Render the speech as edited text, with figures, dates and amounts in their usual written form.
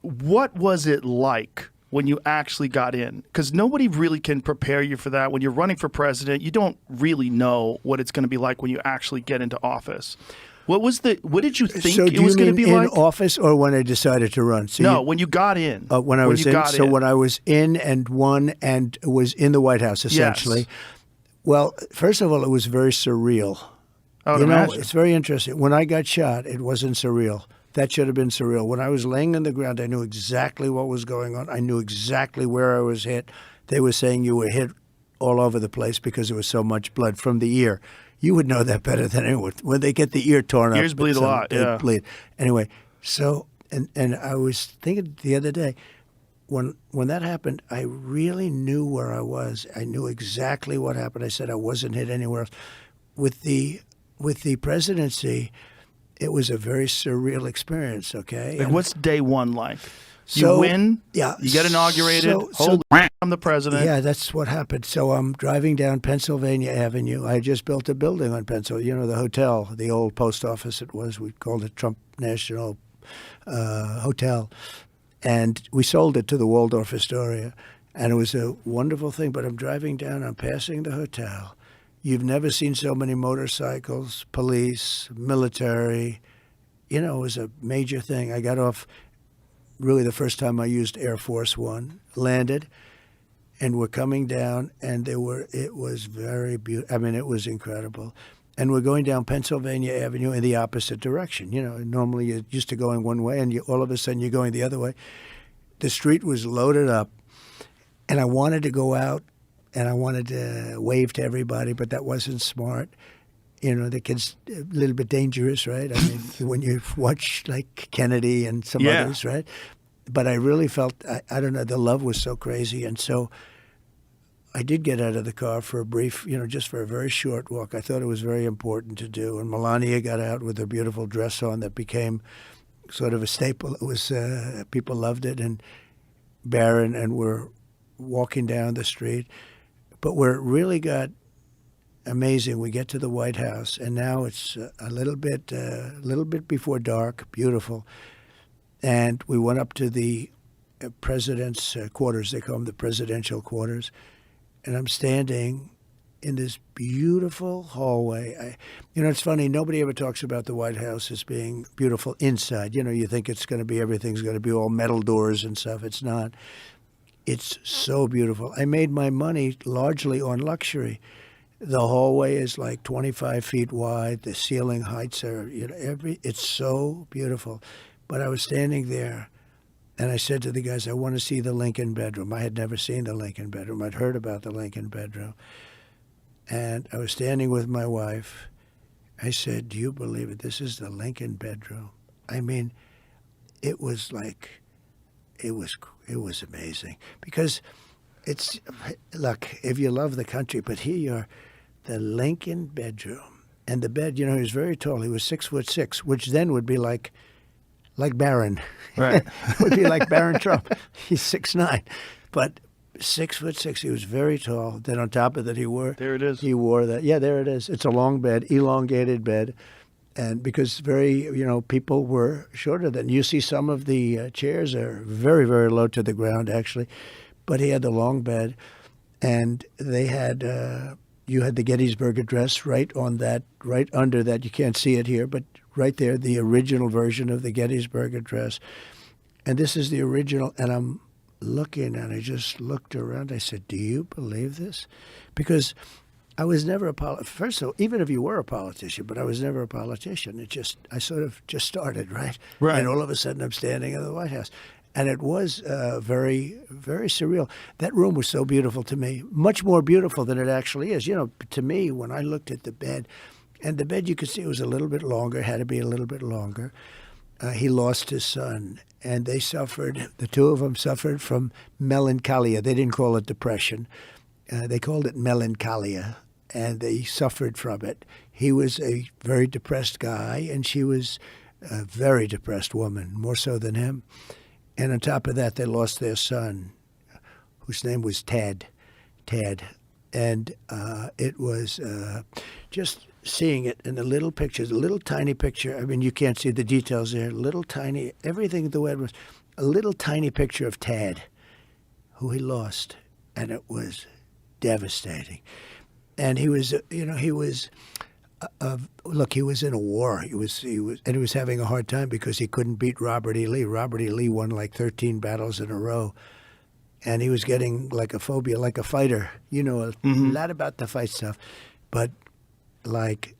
what was it like when you actually got in? Because nobody really can prepare you for that. When you're running for president, you don't really know what it's going to be like when you actually get into office. What did you think it was going to be like? In office or when I decided to run? So no, when you got in. When I was in. So when I was in and won and was in the White House, essentially. Yes. Well, first of all, it was very surreal. I would imagine. It's very interesting. When I got shot, it wasn't surreal. That should have been surreal. When I was laying on the ground, I knew exactly what was going on. I knew exactly where I was hit. They were saying you were hit all over the place because there was so much blood from the ear. You would know that better than anyone. When they get the ear torn up. Ears bleed a lot, yeah. Bleed. Anyway, so, and I was thinking the other day, when that happened, I really knew where I was. I knew exactly what happened. I said I wasn't hit anywhere else. With the presidency, it was a very surreal experience, okay? Like, what's day one like? So, you win, yeah, you get inaugurated, I'm the president. Yeah, that's what happened. So I'm driving down Pennsylvania Avenue. I just built a building on Pennsylvania, the hotel, the old post office it was. We called it Trump National Hotel. And we sold it to the Waldorf Astoria. And it was a wonderful thing. But I'm driving down, I'm passing the hotel. You've never seen so many motorcycles, police, military. It was a major thing. I got off really the first time I used Air Force One, landed, and we're coming down, and it was very beautiful. I mean, it was incredible. And we're going down Pennsylvania Avenue in the opposite direction. Normally you're used to going one way, and all of a sudden you're going the other way. The street was loaded up, and I wanted to go out, and I wanted to wave to everybody, but that wasn't smart. The kid's a little bit dangerous, right? I mean, when you watch like Kennedy and some others, right? But I really felt, I don't know, the love was so crazy. And so I did get out of the car for a brief, just for a very short walk. I thought it was very important to do. And Melania got out with her beautiful dress on that became sort of a staple. It was, people loved it. And Barron, and we're walking down the street. But where it really got amazing, we get to the White House, and now it's a little bit before dark, beautiful. And we went up to the president's quarters. They call them the presidential quarters. And I'm standing in this beautiful hallway. It's funny, nobody ever talks about the White House as being beautiful inside. You think it's going to be, everything's going to be all metal doors and stuff. It's not. It's so beautiful. I made my money largely on luxury. The hallway is like 25 feet wide. The ceiling heights are, it's so beautiful. But I was standing there, and I said to the guys, I want to see the Lincoln bedroom. I had never seen the Lincoln bedroom. I'd heard about the Lincoln bedroom. And I was standing with my wife. I said, do you believe it? This is the Lincoln bedroom. I mean, it was like, it was amazing. Because look, if you love the country, but here you're, the Lincoln bedroom. And the bed, he was very tall. He was 6'6", which then would be like Barron. Right. Would be like Barron Trump. He's 6'9". But 6'6", he was very tall. Then on top of that, he wore that. Yeah, there it is. It's a long bed, elongated bed. And because people were shorter than you see, some of the chairs are very, very low to the ground, actually. But he had the long bed, and they had you had the Gettysburg Address right under that. You can't see it here, but right there, the original version of the Gettysburg Address. And this is the original, and I'm looking, and I just looked around. I said, do you believe this? Because I was never first of all, even if you were a politician, but I was never a politician. I sort of just started, right? Right. And all of a sudden I'm standing in the White House. And it was very, very surreal. That room was so beautiful to me, much more beautiful than it actually is. To me, when I looked at the bed, and the bed you could see was a little bit longer, had to be a little bit longer. He lost his son, and the two of them suffered from melancholia. They didn't call it depression. They called it melancholia, and they suffered from it. He was a very depressed guy, and she was a very depressed woman, more so than him. And on top of that, they lost their son, whose name was Ted. And it was just seeing it in the little pictures, a little tiny picture. I mean, you can't see the details there. Little tiny, everything the way it was. a little tiny picture of Tad, who he lost, and it was devastating. And he was, he was, look, he was in a war. He was, and he was having a hard time because he couldn't beat Robert E. Lee. Robert E. Lee won like 13 battles in a row, and he was getting like a phobia, like a fighter. A lot about the fight stuff, but like